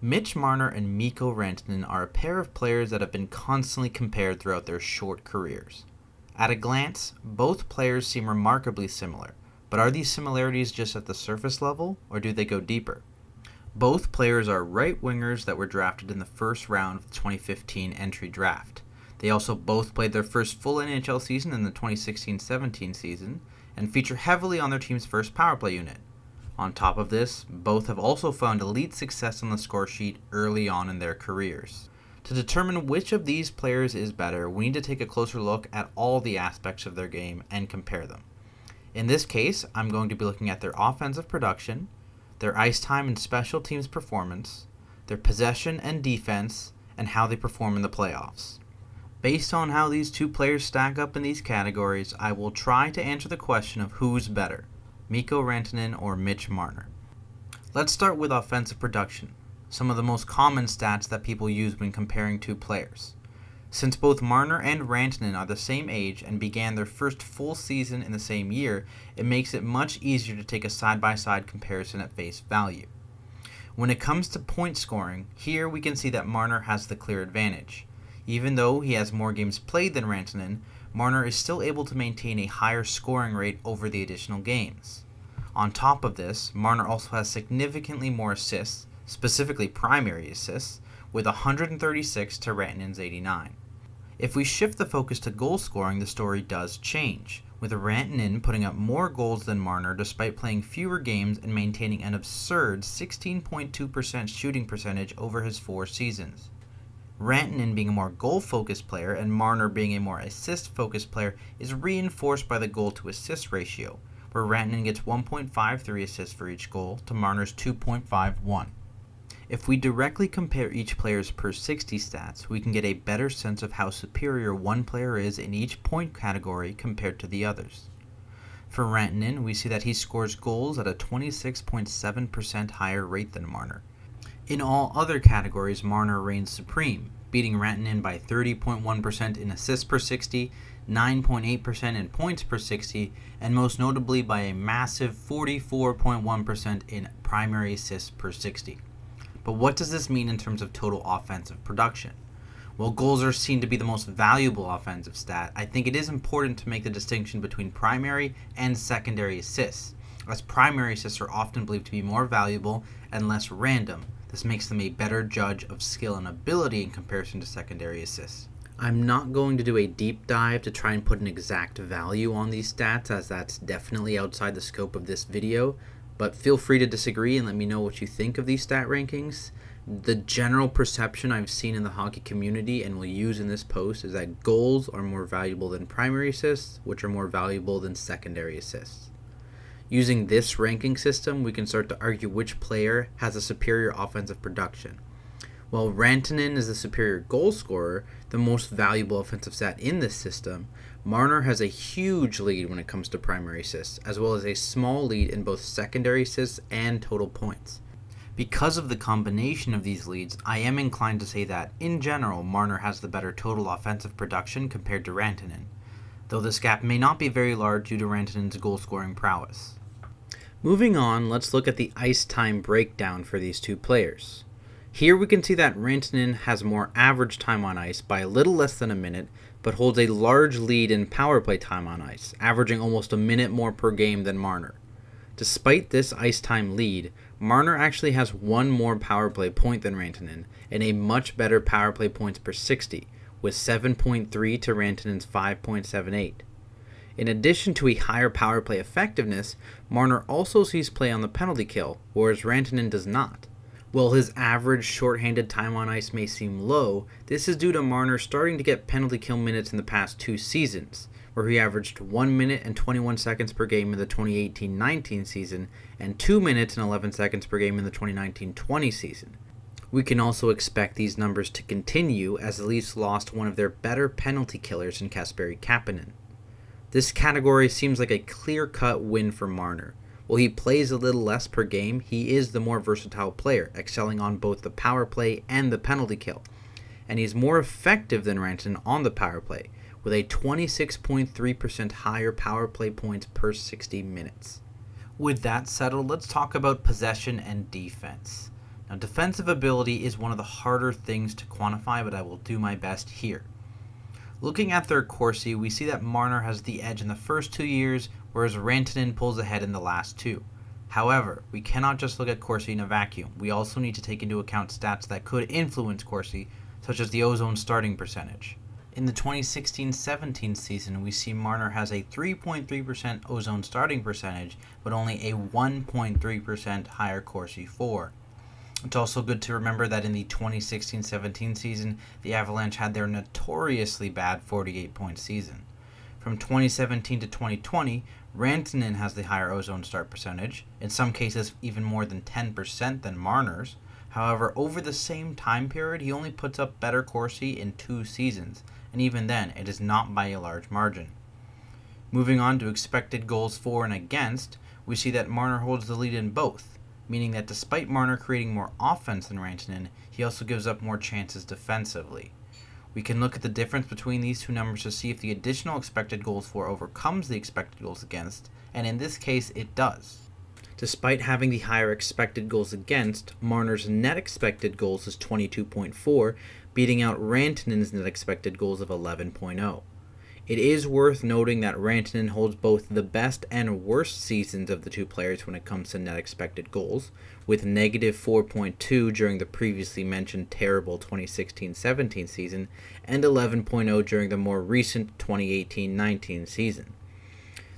Mitch Marner and Mikko Rantanen are a pair of players that have been constantly compared throughout their short careers. At a glance, both players seem remarkably similar, but are these similarities just at the surface level, or do they go deeper? Both players are right wingers that were drafted in the first round of the 2015 entry draft. They also both played their first full NHL season in the 2016-17 season, and feature heavily on their team's first power play unit. On top of this, both have also found elite success on the score sheet early on in their careers. To determine which of these players is better, we need to take a closer look at all the aspects of their game and compare them. In this case, I'm going to be looking at their offensive production, their ice time and special teams performance, their possession and defense, and how they perform in the playoffs. Based on how these two players stack up in these categories, I will try to answer the question of who's better, Mikko Rantanen or Mitch Marner. Let's start with offensive production, some of the most common stats that people use when comparing two players. Since both Marner and Rantanen are the same age and began their first full season in the same year, it makes it much easier to take a side-by-side comparison at face value. When it comes to point scoring, here we can see that Marner has the clear advantage. Even though he has more games played than Rantanen, Marner is still able to maintain a higher scoring rate over the additional games. On top of this, Marner also has significantly more assists, specifically primary assists, with 136 to Rantanen's 89. If we shift the focus to goal scoring, the story does change, with Rantanen putting up more goals than Marner despite playing fewer games and maintaining an absurd 16.2% shooting percentage over his 4 seasons. Rantanen being a more goal-focused player and Marner being a more assist-focused player is reinforced by the goal-to-assist ratio, where Rantanen gets 1.53 assists for each goal to Marner's 2.51. If we directly compare each player's per 60 stats, we can get a better sense of how superior one player is in each point category compared to the others. For Rantanen, we see that he scores goals at a 26.7% higher rate than Marner. In all other categories, Marner reigns supreme, beating Rantanen by 30.1% in assists per 60, 9.8% in points per 60, and most notably by a massive 44.1% in primary assists per 60. But what does this mean in terms of total offensive production? While goals are seen to be the most valuable offensive stat, I think it is important to make the distinction between primary and secondary assists, as primary assists are often believed to be more valuable and less random. This makes them a better judge of skill and ability in comparison to secondary assists. I'm not going to do a deep dive to try and put an exact value on these stats, as that's definitely outside the scope of this video, but feel free to disagree and let me know what you think of these stat rankings. The general perception I've seen in the hockey community and will use in this post is that goals are more valuable than primary assists, which are more valuable than secondary assists. Using this ranking system, we can start to argue which player has a superior offensive production. While Rantanen is the superior goal scorer, the most valuable offensive stat in this system, Marner has a huge lead when it comes to primary assists, as well as a small lead in both secondary assists and total points. Because of the combination of these leads, I am inclined to say that, in general, Marner has the better total offensive production compared to Rantanen, though this gap may not be very large due to Rantanen's goal-scoring prowess. Moving on, let's look at the ice time breakdown for these two players. Here we can see that Rantanen has more average time on ice by a little less than a minute, but holds a large lead in power play time on ice, averaging almost a minute more per game than Marner. Despite this ice time lead, Marner actually has one more power play point than Rantanen, and a much better power play points per 60, with 7.3 to Rantanen's 5.78. In addition to a higher power play effectiveness, Marner also sees play on the penalty kill, whereas Rantanen does not. While his average shorthanded time on ice may seem low, this is due to Marner starting to get penalty kill minutes in the past 2 seasons, where he averaged 1 minute and 21 seconds per game in the 2018-19 season and 2 minutes and 11 seconds per game in the 2019-20 season. We can also expect these numbers to continue as the Leafs lost one of their better penalty killers in Kasperi Kapanen. This category seems like a clear-cut win for Marner. While he plays a little less per game, he is the more versatile player, excelling on both the power play and the penalty kill. And he's more effective than Rantanen on the power play, with a 26.3% higher power play points per 60 minutes. With that settled, let's talk about possession and defense. Now, defensive ability is one of the harder things to quantify, but I will do my best here. Looking at their Corsi, we see that Marner has the edge in the first 2 years, whereas Rantanen pulls ahead in the last 2. However, we cannot just look at Corsi in a vacuum. We also need to take into account stats that could influence Corsi, such as the ozone starting percentage. In the 2016-17 season, we see Marner has a 3.3% ozone starting percentage, but only a 1.3% higher Corsi 4. It's also good to remember that in the 2016-17 season, the Avalanche had their notoriously bad 48-point season. From 2017 to 2020, Rantanen has the higher ozone start percentage, in some cases even more than 10% than Marner's. However, over the same time period, he only puts up better Corsi in 2 seasons, and even then, it is not by a large margin. Moving on to expected goals for and against, we see that Marner holds the lead in both, meaning that despite Marner creating more offense than Rantanen, he also gives up more chances defensively. We can look at the difference between these two numbers to see if the additional expected goals for overcomes the expected goals against, and in this case it does. Despite having the higher expected goals against, Marner's net expected goals is 22.4, beating out Rantanen's net expected goals of 11.0. It is worth noting that Rantanen holds both the best and worst seasons of the two players when it comes to net expected goals, with negative 4.2 during the previously mentioned terrible 2016-17 season and 11.0 during the more recent 2018-19 season.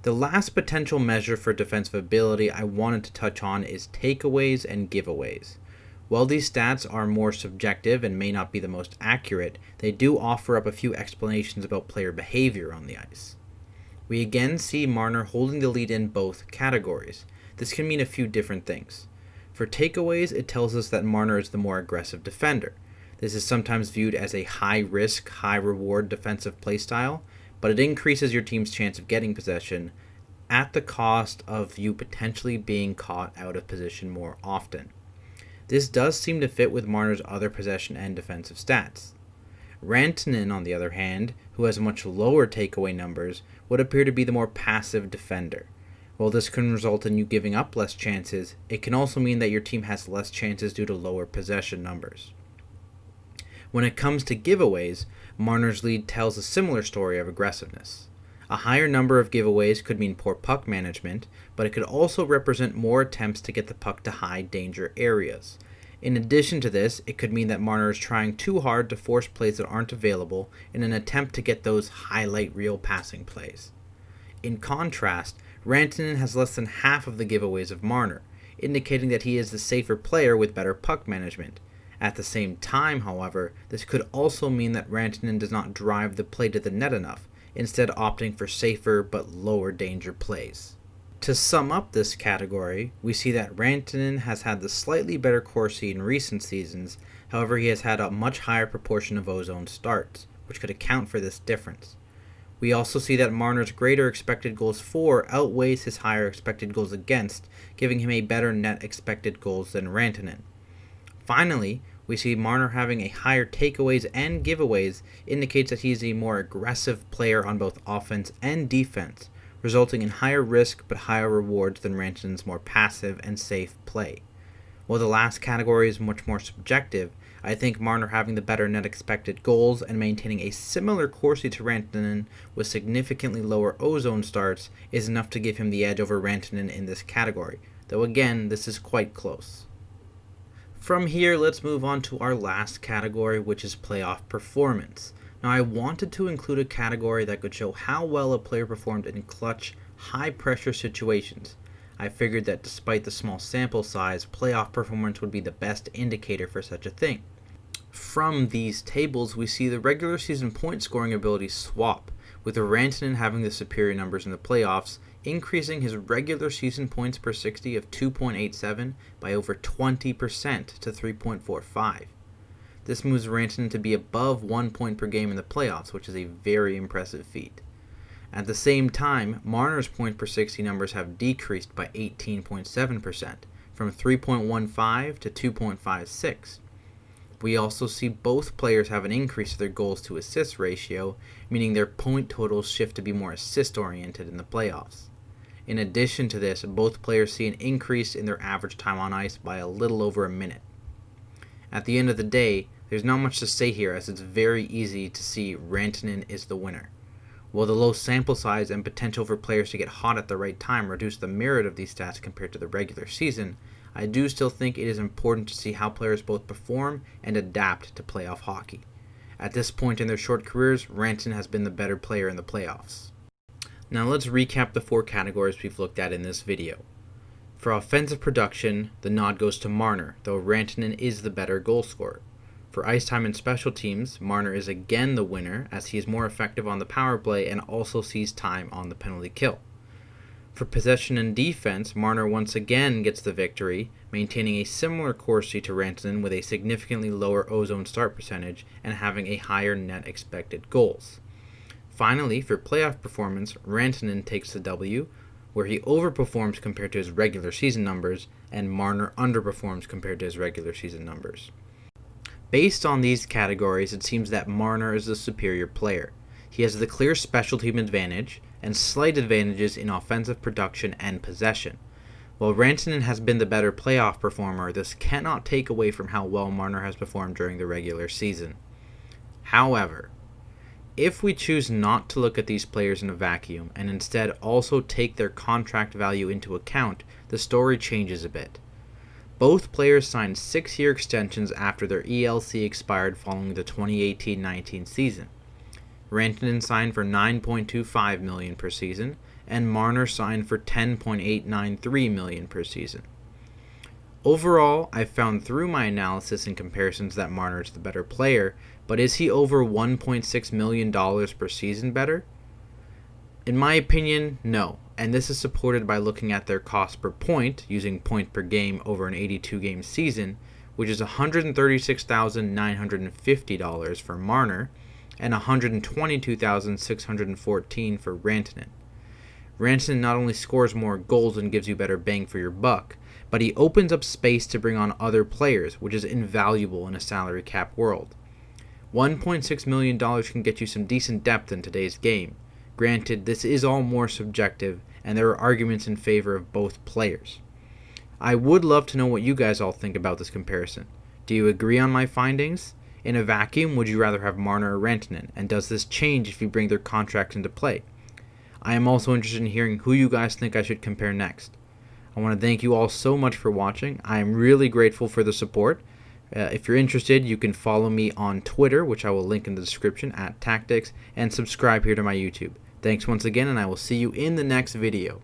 The last potential measure for defensive ability I wanted to touch on is takeaways and giveaways. While these stats are more subjective and may not be the most accurate, they do offer up a few explanations about player behavior on the ice. We again see Marner holding the lead in both categories. This can mean a few different things. For takeaways, it tells us that Marner is the more aggressive defender. This is sometimes viewed as a high-risk, high-reward defensive playstyle, but it increases your team's chance of getting possession at the cost of you potentially being caught out of position more often. This does seem to fit with Marner's other possession and defensive stats. Rantanen, on the other hand, who has much lower takeaway numbers, would appear to be the more passive defender. While this can result in you giving up less chances, it can also mean that your team has less chances due to lower possession numbers. When it comes to giveaways, Marner's lead tells a similar story of aggressiveness. A higher number of giveaways could mean poor puck management, but it could also represent more attempts to get the puck to high danger areas. In addition to this, it could mean that Marner is trying too hard to force plays that aren't available in an attempt to get those highlight reel passing plays. In contrast, Rantanen has less than half of the giveaways of Marner, indicating that he is the safer player with better puck management. At the same time, however, this could also mean that Rantanen does not drive the play to the net enough, instead opting for safer but lower danger plays. To sum up this category, we see that Rantanen has had the slightly better Corsi in recent seasons, however he has had a much higher proportion of ozone starts, which could account for this difference. We also see that Marner's greater expected goals for outweighs his higher expected goals against, giving him a better net expected goals than Rantanen. Finally, we see Marner having a higher takeaways and giveaways indicates that he is a more aggressive player on both offense and defense, resulting in higher risk but higher rewards than Rantanen's more passive and safe play. While the last category is much more subjective, I think Marner having the better net expected goals and maintaining a similar Corsi to Rantanen with significantly lower ozone starts is enough to give him the edge over Rantanen in this category, though again, this is quite close. From here, let's move on to our last category, which is playoff performance. Now, I wanted to include a category that could show how well a player performed in clutch, high-pressure situations. I figured that despite the small sample size, playoff performance would be the best indicator for such a thing. From these tables, we see the regular season point scoring ability swap, with Rantanen having the superior numbers in the playoffs, increasing his regular season points per 60 of 2.87 by over 20% to 3.45. This moves Rantanen to be above 1 point per game in the playoffs, which is a very impressive feat. At the same time, Marner's point per 60 numbers have decreased by 18.7%, from 3.15 to 2.56. We also see both players have an increase of their goals to assist ratio, meaning their point totals shift to be more assist-oriented in the playoffs. In addition to this, both players see an increase in their average time on ice by a little over a minute. At the end of the day, there's not much to say here as it's very easy to see Rantanen is the winner. While the low sample size and potential for players to get hot at the right time reduce the merit of these stats compared to the regular season, I do still think it is important to see how players both perform and adapt to playoff hockey. At this point in their short careers, Rantanen has been the better player in the playoffs. Now let's recap the 4 categories we've looked at in this video. For offensive production, the nod goes to Marner, though Rantanen is the better goal scorer. For ice time and special teams, Marner is again the winner as he is more effective on the power play and also sees time on the penalty kill. For possession and defense, Marner once again gets the victory, maintaining a similar Corsi to Rantanen with a significantly lower ozone start percentage and having a higher net expected goals. Finally, for playoff performance, Rantanen takes the W, where he overperforms compared to his regular season numbers, and Marner underperforms compared to his regular season numbers. Based on these categories, it seems that Marner is the superior player. He has the clear special team advantage and slight advantages in offensive production and possession. While Rantanen has been the better playoff performer, this cannot take away from how well Marner has performed during the regular season. However, if we choose not to look at these players in a vacuum and instead also take their contract value into account, the story changes a bit. Both players signed 6-year extensions after their ELC expired following the 2018-19 season. Rantanen signed for $9.25 million per season, and Marner signed for $10.893 million per season. Overall, I found through my analysis and comparisons that Marner is the better player, but is he over $1.6 million per season better? In my opinion, no, and this is supported by looking at their cost per point, using point per game over an 82-game season, which is $136,950 for Marner and $122,614 for Rantanen. Rantanen not only scores more goals and gives you better bang for your buck, but he opens up space to bring on other players, which is invaluable in a salary cap world. $1.6 million can get you some decent depth in today's game. Granted, this is all more subjective, and there are arguments in favor of both players. I would love to know what you guys all think about this comparison. Do you agree on my findings? In a vacuum, would you rather have Marner or Rantanen, and does this change if you bring their contracts into play? I am also interested in hearing who you guys think I should compare next. I want to thank you all so much for watching. I am really grateful for the support. If you're interested, you can follow me on Twitter, which I will link in the description @Tactics, and subscribe here to my YouTube. Thanks once again, and I will see you in the next video.